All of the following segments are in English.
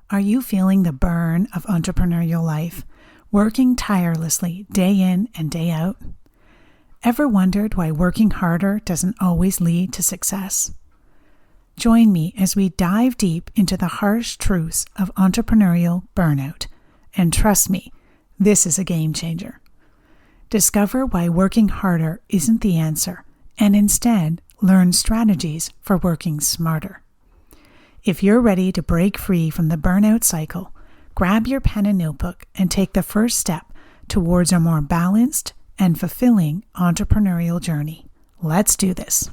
Are you feeling the burn of entrepreneurial life, working tirelessly day in and day out? Ever wondered why working harder doesn't always lead to success? Join me as we dive deep into the harsh truths of entrepreneurial burnout. And trust me, this is a game changer. Discover why working harder isn't the answer, and instead learn strategies for working smarter. If you're ready to break free from the burnout cycle, grab your pen and notebook and take the first step towards a more balanced and fulfilling entrepreneurial journey. Let's do this.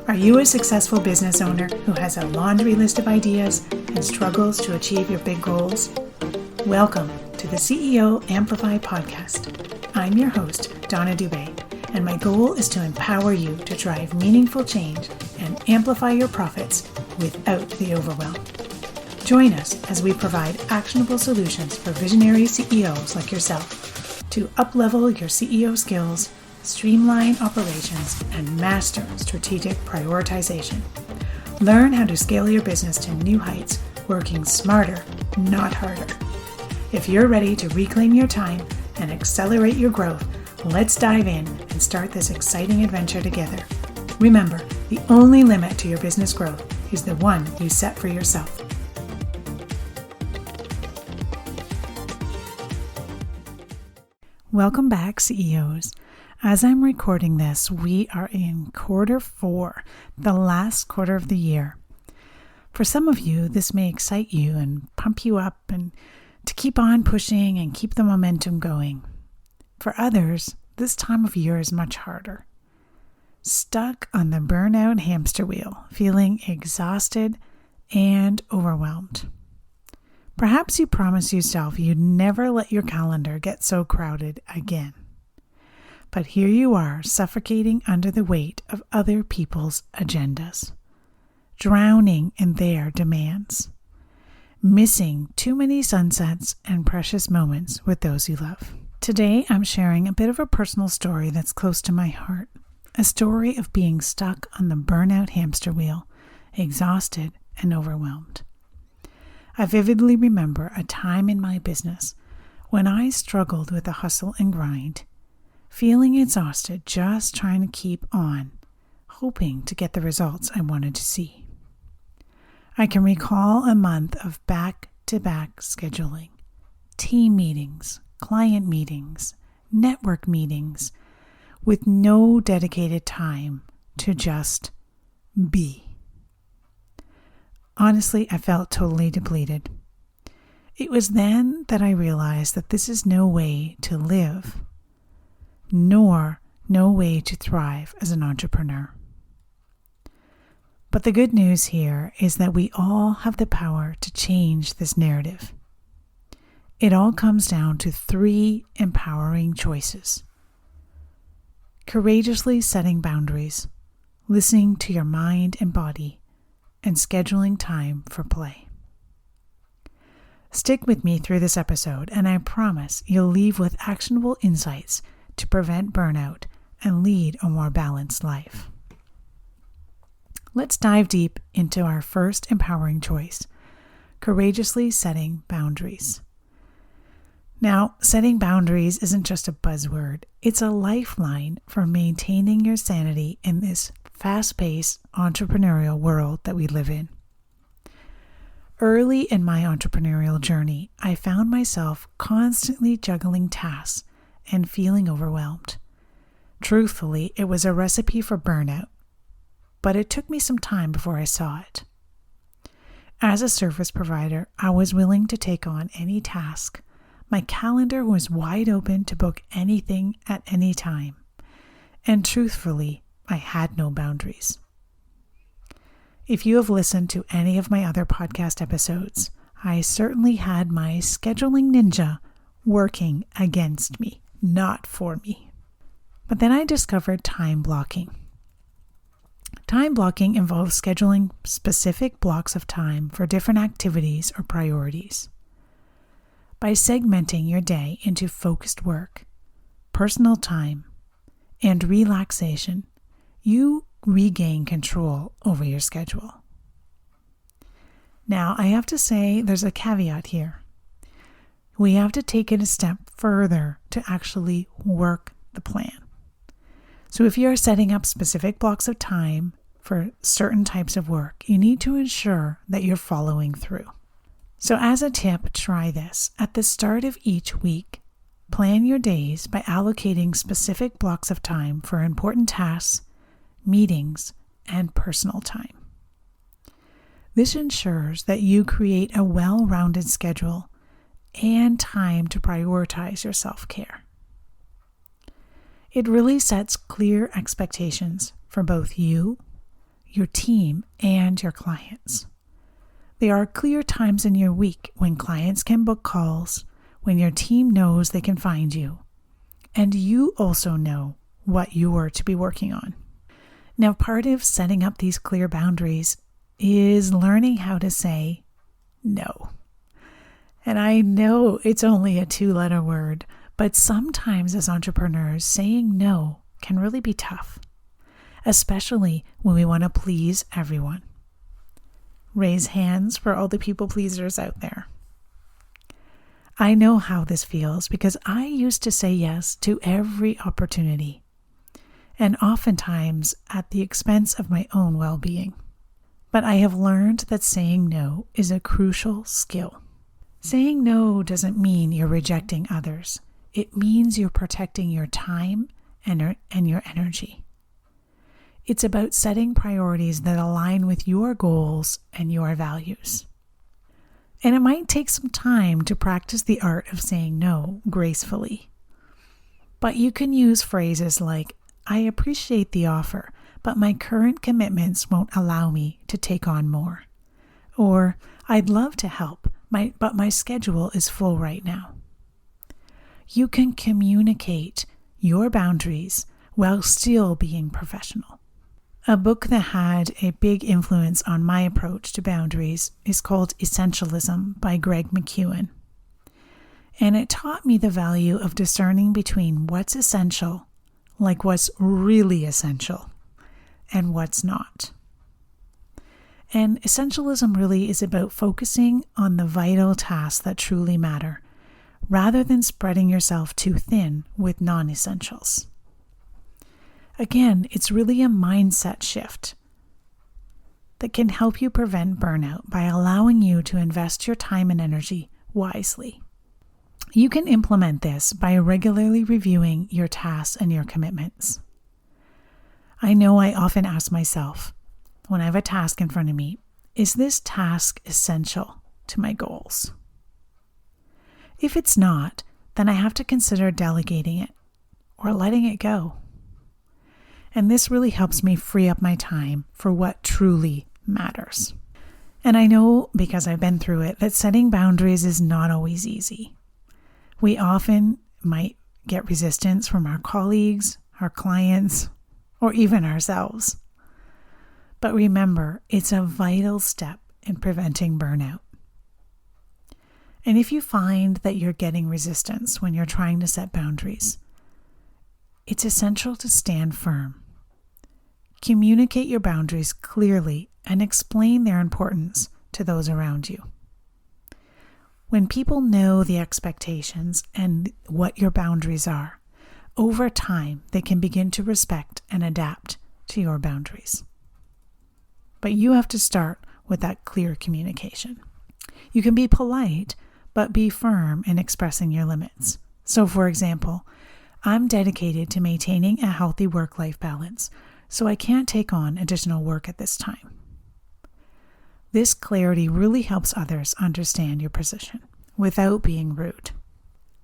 Are you a successful business owner who has a laundry list of ideas and struggles to achieve your big goals? Welcome to the CEO Amplify podcast. I'm your host, Donna Dubé, and my goal is to empower you to drive meaningful change and amplify your profits without the overwhelm. Join us as we provide actionable solutions for visionary CEOs like yourself to up-level your CEO skills, streamline operations, and master strategic prioritization. Learn how to scale your business to new heights, working smarter, not harder. If you're ready to reclaim your time and accelerate your growth, let's dive in and start this exciting adventure together. Remember, the only limit to your business growth is the one you set for yourself. Welcome back, CEOs. As I'm recording this, we are in quarter 4, the last quarter of the year. For some of you, this may excite you and pump you up and to keep on pushing and keep the momentum going. For others, this time of year is much harder. Stuck on the burnout hamster wheel, feeling exhausted and overwhelmed. Perhaps you promised yourself you'd never let your calendar get so crowded again. But here you are, suffocating under the weight of other people's agendas, drowning in their demands, missing too many sunsets and precious moments with those you love. Today, I'm sharing a bit of a personal story that's close to my heart, a story of being stuck on the burnout hamster wheel, exhausted and overwhelmed. I vividly remember a time in my business when I struggled with the hustle and grind, feeling exhausted just trying to keep on, hoping to get the results I wanted to see. I can recall a month of back-to-back scheduling, team meetings, client meetings, network meetings, with no dedicated time to just be. Honestly, I felt totally depleted. It was then that I realized that this is no way to live, nor no way to thrive as an entrepreneur. But the good news here is that we all have the power to change this narrative. It all comes down to 3 empowering choices. Courageously setting boundaries, listening to your mind and body, and scheduling time for play. Stick with me through this episode, and I promise you'll leave with actionable insights to prevent burnout and lead a more balanced life. Let's dive deep into our first empowering choice, courageously setting boundaries. Now, setting boundaries isn't just a buzzword. It's a lifeline for maintaining your sanity in this fast-paced entrepreneurial world that we live in. Early in my entrepreneurial journey, I found myself constantly juggling tasks and feeling overwhelmed. Truthfully, it was a recipe for burnout, but it took me some time before I saw it. As a service provider, I was willing to take on any task. My calendar was wide open to book anything at any time. And truthfully, I had no boundaries. If you have listened to any of my other podcast episodes, I certainly had my scheduling ninja working against me, not for me. But then I discovered time blocking. Time blocking involves scheduling specific blocks of time for different activities or priorities. By segmenting your day into focused work, personal time, and relaxation, you regain control over your schedule. Now, I have to say there's a caveat here. We have to take it a step further to actually work the plan. So if you're setting up specific blocks of time for certain types of work, you need to ensure that you're following through. So as a tip, try this. At the start of each week, plan your days by allocating specific blocks of time for important tasks, meetings, and personal time. This ensures that you create a well-rounded schedule and time to prioritize your self-care. It really sets clear expectations for both you, your team, and your clients. There are clear times in your week when clients can book calls, when your team knows they can find you, and you also know what you are to be working on. Now, part of setting up these clear boundaries is learning how to say no. And I know it's only a 2-letter word, but sometimes as entrepreneurs, saying no can really be tough, especially when we want to please everyone. Raise hands for all the people pleasers out there. I know how this feels because I used to say yes to every opportunity, and oftentimes at the expense of my own well-being. But I have learned that saying no is a crucial skill. Saying no doesn't mean you're rejecting others. It means you're protecting your time and your energy. It's about setting priorities that align with your goals and your values. And it might take some time to practice the art of saying no gracefully. But you can use phrases like, I appreciate the offer, but my current commitments won't allow me to take on more. Or, I'd love to help, but my schedule is full right now. You can communicate your boundaries while still being professional. A book that had a big influence on my approach to boundaries is called Essentialism by Greg McKeown. And it taught me the value of discerning between what's essential, like what's really essential, and what's not. And essentialism really is about focusing on the vital tasks that truly matter, rather than spreading yourself too thin with non-essentials. Again, it's really a mindset shift that can help you prevent burnout by allowing you to invest your time and energy wisely. You can implement this by regularly reviewing your tasks and your commitments. I know I often ask myself, when I have a task in front of me, is this task essential to my goals? If it's not, then I have to consider delegating it or letting it go. And this really helps me free up my time for what truly matters. And I know, because I've been through it, that setting boundaries is not always easy. We often might get resistance from our colleagues, our clients, or even ourselves. But remember, it's a vital step in preventing burnout. And if you find that you're getting resistance when you're trying to set boundaries, it's essential to stand firm. Communicate your boundaries clearly and explain their importance to those around you. When people know the expectations and what your boundaries are, over time they can begin to respect and adapt to your boundaries. But you have to start with that clear communication. You can be polite, but be firm in expressing your limits. So, for example, I'm dedicated to maintaining a healthy work-life balance, so I can't take on additional work at this time. This clarity really helps others understand your position without being rude.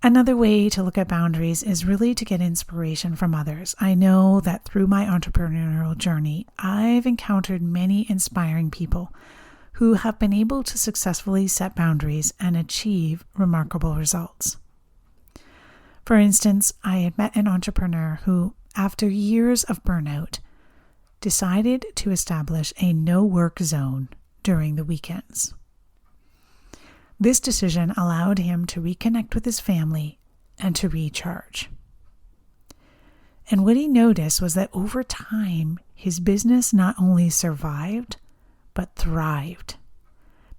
Another way to look at boundaries is really to get inspiration from others. I know that through my entrepreneurial journey, I've encountered many inspiring people who have been able to successfully set boundaries and achieve remarkable results. For instance, I had met an entrepreneur who, after years of burnout, decided to establish a no-work zone during the weekends. This decision allowed him to reconnect with his family and to recharge. And what he noticed was that over time, his business not only survived, but thrived,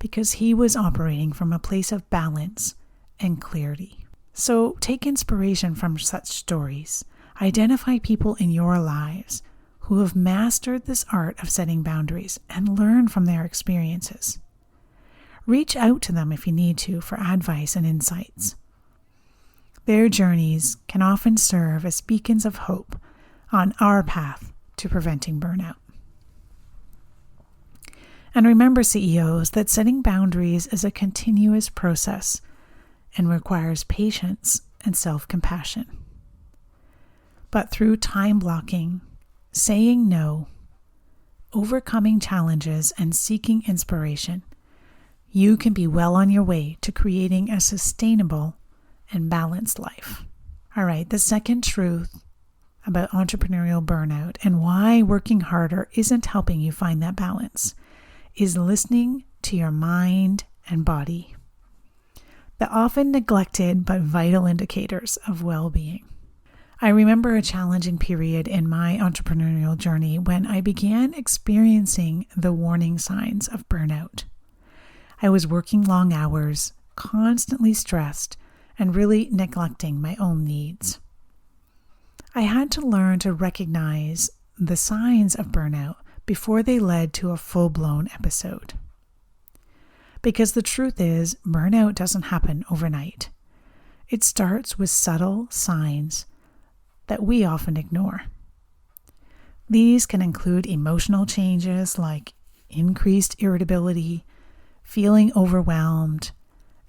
because he was operating from a place of balance and clarity. So take inspiration from such stories. Identify people in your lives who have mastered this art of setting boundaries and learn from their experiences. Reach out to them if you need to for advice and insights. Their journeys can often serve as beacons of hope on our path to preventing burnout. And remember, CEOs, that setting boundaries is a continuous process and requires patience and self-compassion. But through time blocking, saying no, overcoming challenges, and seeking inspiration, you can be well on your way to creating a sustainable and balanced life. All right, the second truth about entrepreneurial burnout and why working harder isn't helping you find that balance is listening to your mind and body, the often neglected but vital indicators of well-being. I remember a challenging period in my entrepreneurial journey when I began experiencing the warning signs of burnout. I was working long hours, constantly stressed, and really neglecting my own needs. I had to learn to recognize the signs of burnout before they led to a full-blown episode. Because the truth is, burnout doesn't happen overnight. It starts with subtle signs that we often ignore. These can include emotional changes like increased irritability, feeling overwhelmed,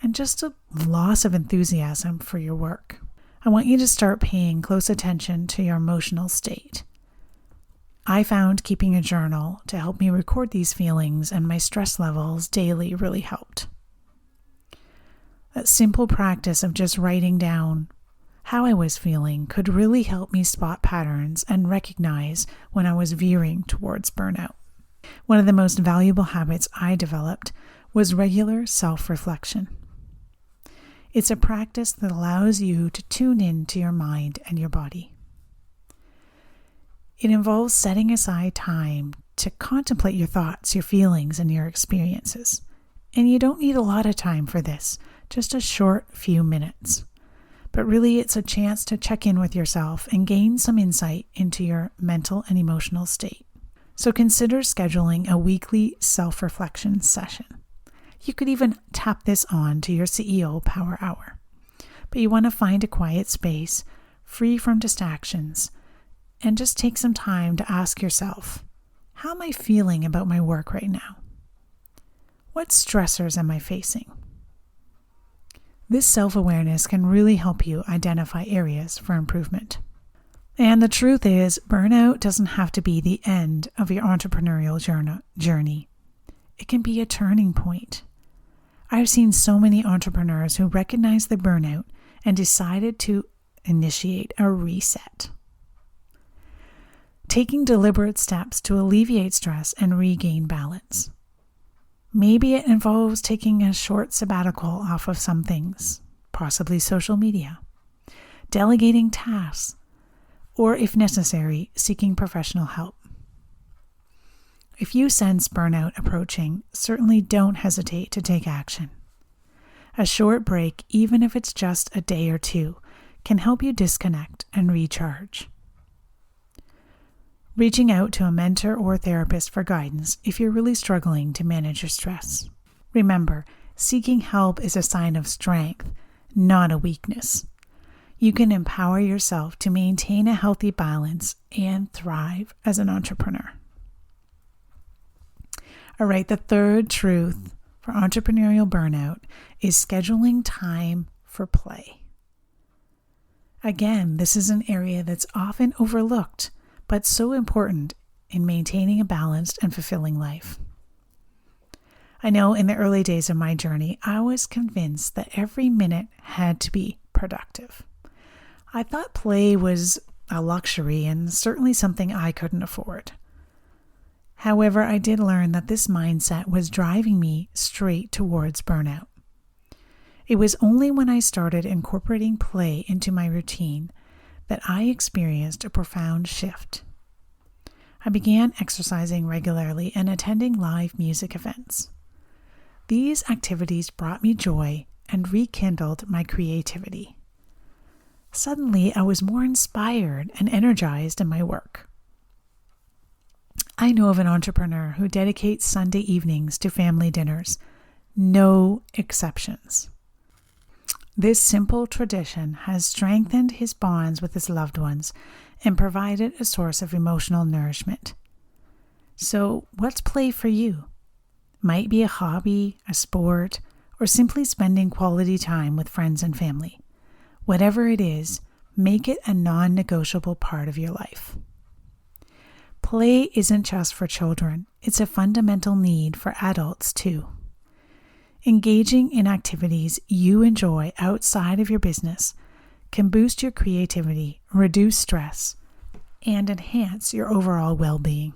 and just a loss of enthusiasm for your work. I want you to start paying close attention to your emotional state. I found keeping a journal to help me record these feelings and my stress levels daily really helped. That simple practice of just writing down how I was feeling could really help me spot patterns and recognize when I was veering towards burnout. One of the most valuable habits I developed was regular self-reflection. It's a practice that allows you to tune in to your mind and your body. It involves setting aside time to contemplate your thoughts, your feelings, and your experiences. And you don't need a lot of time for this, just a short few minutes. But really, it's a chance to check in with yourself and gain some insight into your mental and emotional state. So consider scheduling a weekly self-reflection session. You could even tap this on to your CEO Power Hour. But you want to find a quiet space, free from distractions, and just take some time to ask yourself, how am I feeling about my work right now? What stressors am I facing? This self-awareness can really help you identify areas for improvement. And the truth is, burnout doesn't have to be the end of your entrepreneurial journey. It can be a turning point. I've seen so many entrepreneurs who recognized the burnout and decided to initiate a reset, taking deliberate steps to alleviate stress and regain balance. Maybe it involves taking a short sabbatical off of some things, possibly social media, delegating tasks, or if necessary, seeking professional help. If you sense burnout approaching, certainly don't hesitate to take action. A short break, even if it's just a day or two, can help you disconnect and recharge. Reaching out to a mentor or therapist for guidance if you're really struggling to manage your stress. Remember, seeking help is a sign of strength, not a weakness. You can empower yourself to maintain a healthy balance and thrive as an entrepreneur. All right, the third truth for entrepreneurial burnout is scheduling time for play. Again, this is an area that's often overlooked, but so important in maintaining a balanced and fulfilling life. I know in the early days of my journey, I was convinced that every minute had to be productive. I thought play was a luxury and certainly something I couldn't afford. However, I did learn that this mindset was driving me straight towards burnout. It was only when I started incorporating play into my routine that I experienced a profound shift. I began exercising regularly and attending live music events. These activities brought me joy and rekindled my creativity. Suddenly, I was more inspired and energized in my work. I know of an entrepreneur who dedicates Sunday evenings to family dinners. No exceptions. This simple tradition has strengthened his bonds with his loved ones and provided a source of emotional nourishment. So, what's play for you? Might be a hobby, a sport, or simply spending quality time with friends and family. Whatever it is, make it a non-negotiable part of your life. Play isn't just for children, it's a fundamental need for adults too. Engaging in activities you enjoy outside of your business can boost your creativity, reduce stress, and enhance your overall well-being.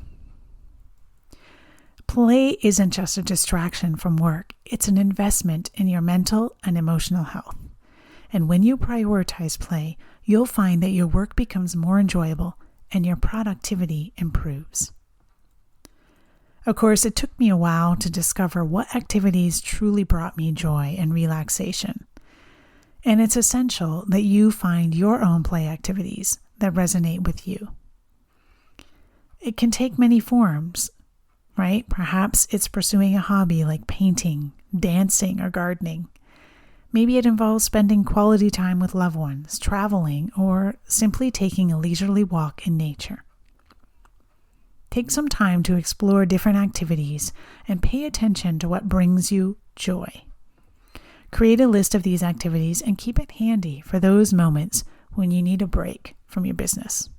Play isn't just a distraction from work, it's an investment in your mental and emotional health. And when you prioritize play, you'll find that your work becomes more enjoyable and your productivity improves. Of course, it took me a while to discover what activities truly brought me joy and relaxation. And it's essential that you find your own play activities that resonate with you. It can take many forms, right? Perhaps it's pursuing a hobby like painting, dancing, or gardening. Maybe it involves spending quality time with loved ones, traveling, or simply taking a leisurely walk in nature. Take some time to explore different activities and pay attention to what brings you joy. Create a list of these activities and keep it handy for those moments when you need a break from your business.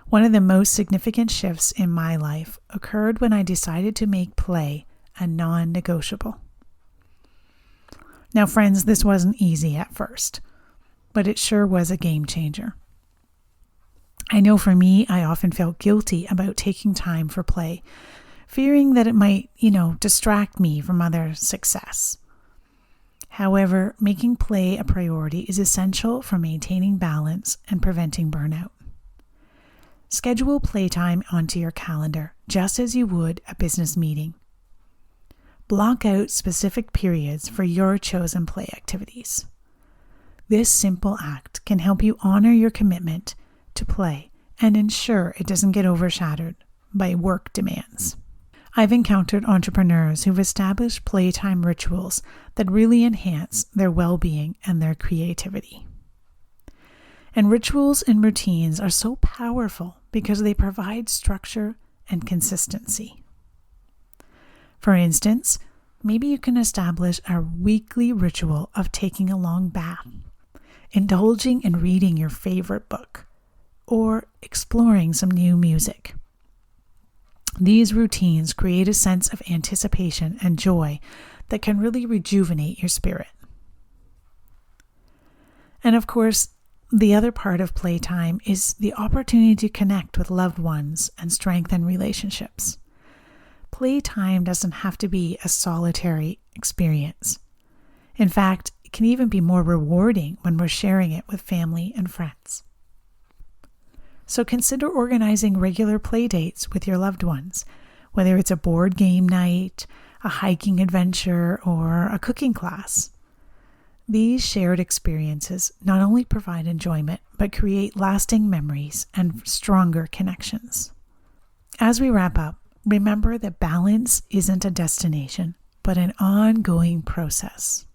One of the most significant shifts in my life occurred when I decided to make play a non-negotiable. Now, friends, this wasn't easy at first, but it sure was a game changer. I know for me, I often felt guilty about taking time for play, fearing that it might, distract me from other success. However, making play a priority is essential for maintaining balance and preventing burnout. Schedule playtime onto your calendar, just as you would a business meeting. Block out specific periods for your chosen play activities. This simple act can help you honor your commitment to play and ensure it doesn't get overshadowed by work demands. I've encountered entrepreneurs who've established playtime rituals that really enhance their well-being and their creativity. And rituals and routines are so powerful because they provide structure and consistency. For instance, maybe you can establish a weekly ritual of taking a long bath, indulging in reading your favorite book, or exploring some new music. These routines create a sense of anticipation and joy that can really rejuvenate your spirit. And of course, the other part of playtime is the opportunity to connect with loved ones and strengthen relationships. Playtime doesn't have to be a solitary experience. In fact, it can even be more rewarding when we're sharing it with family and friends. So consider organizing regular play dates with your loved ones, whether it's a board game night, a hiking adventure, or a cooking class. These shared experiences not only provide enjoyment, but create lasting memories and stronger connections. As we wrap up, remember that balance isn't a destination, but an ongoing process.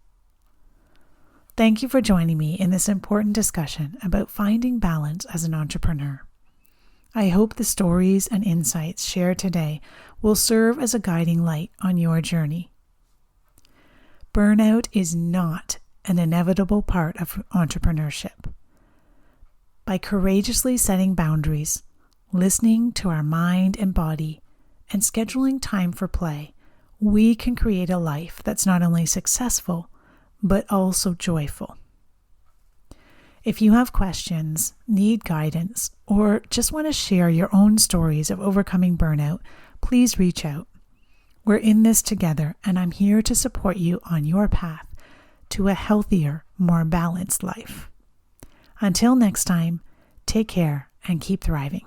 Thank you for joining me in this important discussion about finding balance as an entrepreneur. I hope the stories and insights shared today will serve as a guiding light on your journey. Burnout is not an inevitable part of entrepreneurship. By courageously setting boundaries, listening to our mind and body, and scheduling time for play, we can create a life that's not only successful, but also joyful. If you have questions, need guidance, or just want to share your own stories of overcoming burnout, please reach out. We're in this together, and I'm here to support you on your path to a healthier, more balanced life. Until next time, take care and keep thriving.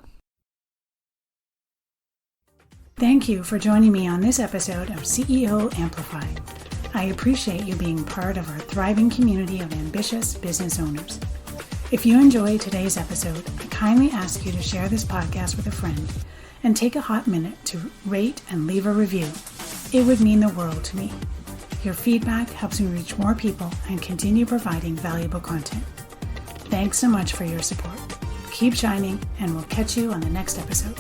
Thank you for joining me on this episode of CEO Amplify. I appreciate you being part of our thriving community of ambitious business owners. If you enjoyed today's episode, I kindly ask you to share this podcast with a friend and take a hot minute to rate and leave a review. It would mean the world to me. Your feedback helps me reach more people and continue providing valuable content. Thanks so much for your support. Keep shining, and we'll catch you on the next episode.